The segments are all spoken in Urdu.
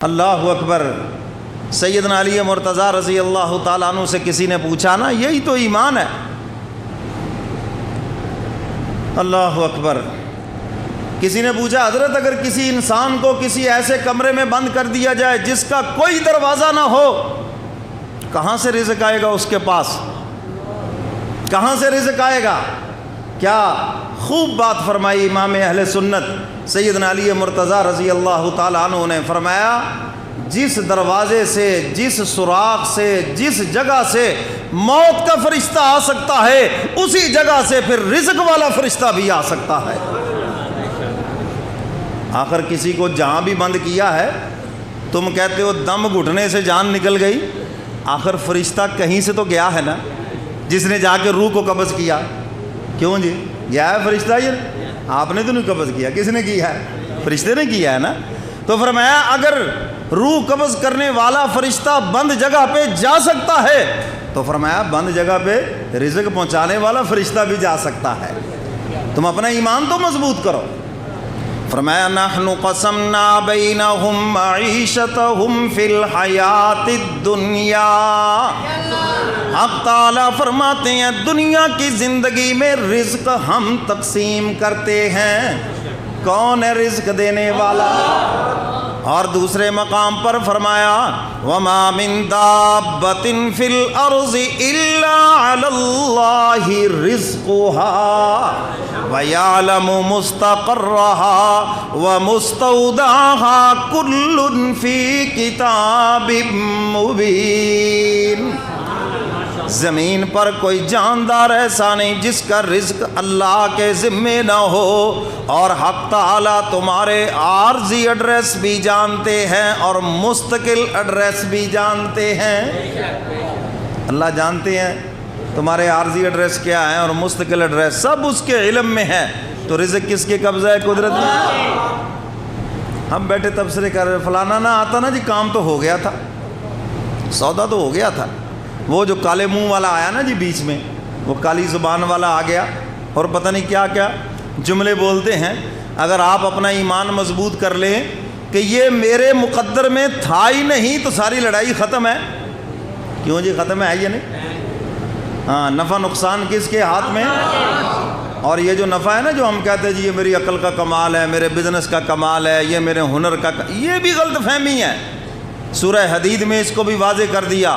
اللہ اکبر۔ سیدنا علی مرتضیٰ رضی اللہ تعالیٰ عنہ سے کسی نے پوچھا نا، یہی تو ایمان ہے۔ اللہ اکبر۔ کسی نے پوچھا حضرت اگر کسی انسان کو کسی ایسے کمرے میں بند کر دیا جائے جس کا کوئی دروازہ نہ ہو، کہاں سے رزق آئے گا اس کے پاس؟ کہاں سے رزق آئے گا؟ کیا خوب بات فرمائی امام اہل سنت سیدنا علی مرتضیٰ رضی اللہ تعالیٰ عنہ نے۔ فرمایا جس دروازے سے، جس سوراخ سے، جس جگہ سے موت کا فرشتہ آ سکتا ہے، اسی جگہ سے پھر رزق والا فرشتہ بھی آ سکتا ہے۔ آخر کسی کو جہاں بھی بند کیا ہے، تم کہتے ہو دم گھٹنے سے جان نکل گئی، آخر فرشتہ کہیں سے تو گیا ہے نا، جس نے جا کے روح کو قبض کیا۔ کیوں جی گیا ہے فرشتہ؟ یہ آپ نے تو نہیں قبض کیا، کس نے کیا ہے؟ فرشتے نے کیا ہے نا۔ تو فرمایا اگر روح قبض کرنے والا فرشتہ بند جگہ پہ جا سکتا ہے تو فرمایا بند جگہ پہ رزق پہنچانے والا فرشتہ بھی جا سکتا ہے۔ تم اپنا ایمان تو مضبوط کرو۔ فرمایا نحن قسمنا بینہم معیشتہم فی الحیات الدنیا۔ حق تعالیٰ فرماتے ہیں دنیا کی زندگی میں رزق ہم تقسیم کرتے ہیں۔ کون ہے رزق دینے والا؟ اور دوسرے مقام پر فرمایا وَمَا مِن دَابَّةٍ فِي الْأَرْضِ إِلَّا عَلَى اللَّهِ رِزْقُهَا وَيَعْلَمُ مُسْتَقَرَّهَا وَمُسْتَوْدَعَهَا كُلٌّ فِي كِتَابٍ مُبِينٍ۔ زمین پر کوئی جاندار ایسا نہیں جس کا رزق اللہ کے ذمے نہ ہو، اور حق تعالیٰ تمہارے عارضی ایڈریس بھی جانتے ہیں اور مستقل ایڈریس بھی جانتے ہیں۔ اللہ جانتے ہیں تمہارے عارضی ایڈریس کیا ہے اور مستقل ایڈریس، سب اس کے علم میں ہے۔ تو رزق کس کے قبضہ ہے؟ قدرت میں۔ ہم بیٹھے تبصرے کر رہے، فلانا نہ آتا نا جی کام تو ہو گیا تھا، سودا تو ہو گیا تھا۔ وہ جو کالے منہ والا آیا نا جی بیچ میں، وہ کالی زبان والا آ گیا اور پتہ نہیں کیا کیا جملے بولتے ہیں۔ اگر آپ اپنا ایمان مضبوط کر لیں کہ یہ میرے مقدر میں تھا ہی نہیں تو ساری لڑائی ختم ہے۔ کیوں جی ختم ہے؟ یہ نہیں، ہاں نفع نقصان کس کے ہاتھ میں؟ اور یہ جو نفع ہے نا جو ہم کہتے ہیں جی یہ میری عقل کا کمال ہے، میرے بزنس کا کمال ہے، یہ میرے ہنر کا یہ بھی غلط فہمی ہے۔ سورہ حدید میں اس کو بھی واضح کر دیا۔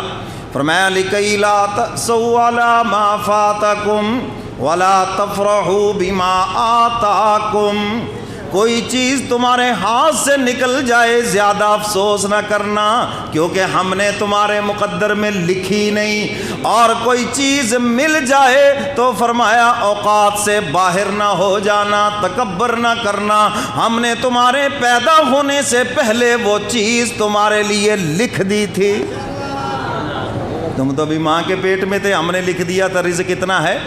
فرمایا لِكَيْ لَا تَأْسَوْا عَلَىٰ مَا فَاتَكُمْ وَلَا تَفْرَحُوا بِمَا آتَاكُمْ۔ کوئی چیز تمہارے ہاتھ سے نکل جائے زیادہ افسوس نہ کرنا، کیونکہ ہم نے تمہارے مقدر میں لکھی نہیں، اور کوئی چیز مل جائے تو فرمایا اوقات سے باہر نہ ہو جانا، تکبر نہ کرنا، ہم نے تمہارے پیدا ہونے سے پہلے وہ چیز تمہارے لیے لکھ دی تھی۔ تم تو ابھی ماں کے پیٹ میں تھے، ہم نے لکھ دیا تھا رزق کتنا ہے،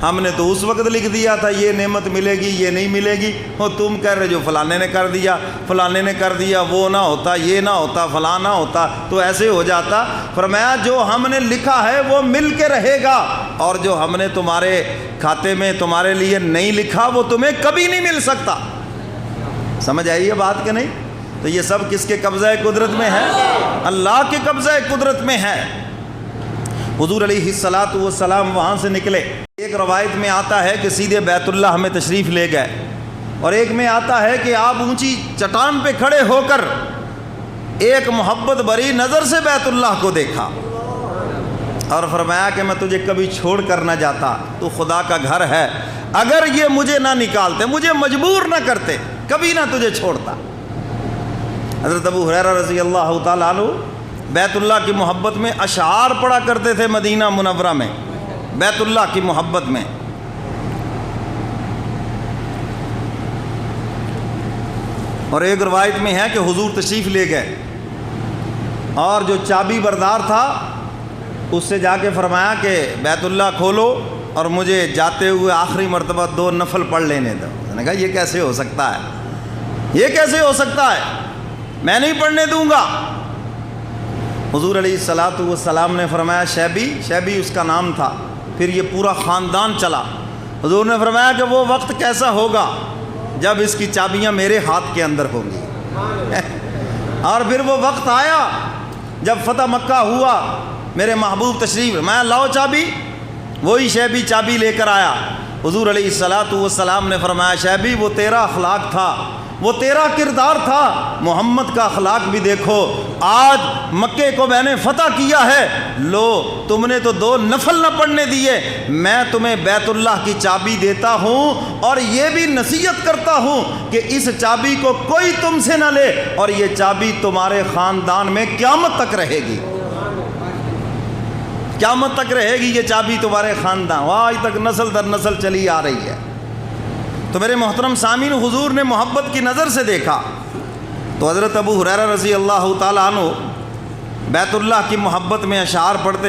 ہم نے تو اس وقت لکھ دیا تھا یہ نعمت ملے گی یہ نہیں ملے گی۔ اور تم کہہ رہے جو فلانے نے کر دیا، فلانے نے کر دیا، وہ نہ ہوتا، یہ نہ ہوتا، فلاں نہ ہوتا تو ایسے ہو جاتا۔ فرمایا جو ہم نے لکھا ہے وہ مل کے رہے گا، اور جو ہم نے تمہارے کھاتے میں تمہارے لیے نہیں لکھا وہ تمہیں کبھی نہیں مل سکتا۔ سمجھ آئی یہ بات کہ نہیں؟ تو یہ سب کس کے قبضہ قدرت میں ہے؟ اللہ کے قبضہ قدرت میں ہے۔ حضور علیہ الصلاۃ والسلام وہاں سے نکلے، ایک روایت میں آتا ہے کہ سیدھے بیت اللہ میں تشریف لے گئے، اور ایک میں آتا ہے کہ آپ اونچی چٹان پہ کھڑے ہو کر ایک محبت بھری نظر سے بیت اللہ کو دیکھا اور فرمایا کہ میں تجھے کبھی چھوڑ کر نہ جاتا، تو خدا کا گھر ہے، اگر یہ مجھے نہ نکالتے، مجھے مجبور نہ کرتے، کبھی نہ تجھے چھوڑتا۔ حضرت ابو ہریرہ رضی اللہ تعالیٰ عنہ بیت اللہ کی محبت میں اشعار پڑھا کرتے تھے مدینہ منورہ میں، بیت اللہ کی محبت میں۔ اور ایک روایت میں ہے کہ حضور تشریف لے گئے اور جو چابی بردار تھا اس سے جا کے فرمایا کہ بیت اللہ کھولو اور مجھے جاتے ہوئے آخری مرتبہ 2 نفل پڑھ لینے دو۔ میں نے کہا یہ کیسے ہو سکتا ہے، یہ کیسے ہو سکتا ہے، میں نہیں پڑھنے دوں گا۔ حضور علیہ الصلاۃ والسلام نے فرمایا شیبی اس کا نام تھا، پھر یہ پورا خاندان چلا۔ حضور نے فرمایا کہ وہ وقت کیسا ہوگا جب اس کی چابیاں میرے ہاتھ کے اندر ہوں گی۔ اور پھر وہ وقت آیا جب فتح مکہ ہوا، میرے محبوب تشریف، میں لاؤ چابی، وہی شیبی چابی لے کر آیا۔ حضور علیہ الصلاۃ والسلام نے فرمایا شیبی وہ تیرا اخلاق تھا، وہ تیرا کردار تھا، محمد کا اخلاق بھی دیکھو۔ آج مکے کو میں نے فتح کیا ہے، لو تم نے تو 2 نفل نہ پڑھنے دیے، میں تمہیں بیت اللہ کی چابی دیتا ہوں، اور یہ بھی نصیحت کرتا ہوں کہ اس چابی کو کوئی تم سے نہ لے، اور یہ چابی تمہارے خاندان میں قیامت تک رہے گی، قیامت تک رہے گی یہ چابی تمہارے خاندان، آج تک نسل در نسل چلی آ رہی ہے۔ تو میرے محترم سامعین، حضور نے محبت کی نظر سے دیکھا تو حضرت ابو ہریرہ رضی اللہ تعالیٰ عنہ بیت اللہ کی محبت میں اشعار پڑھتے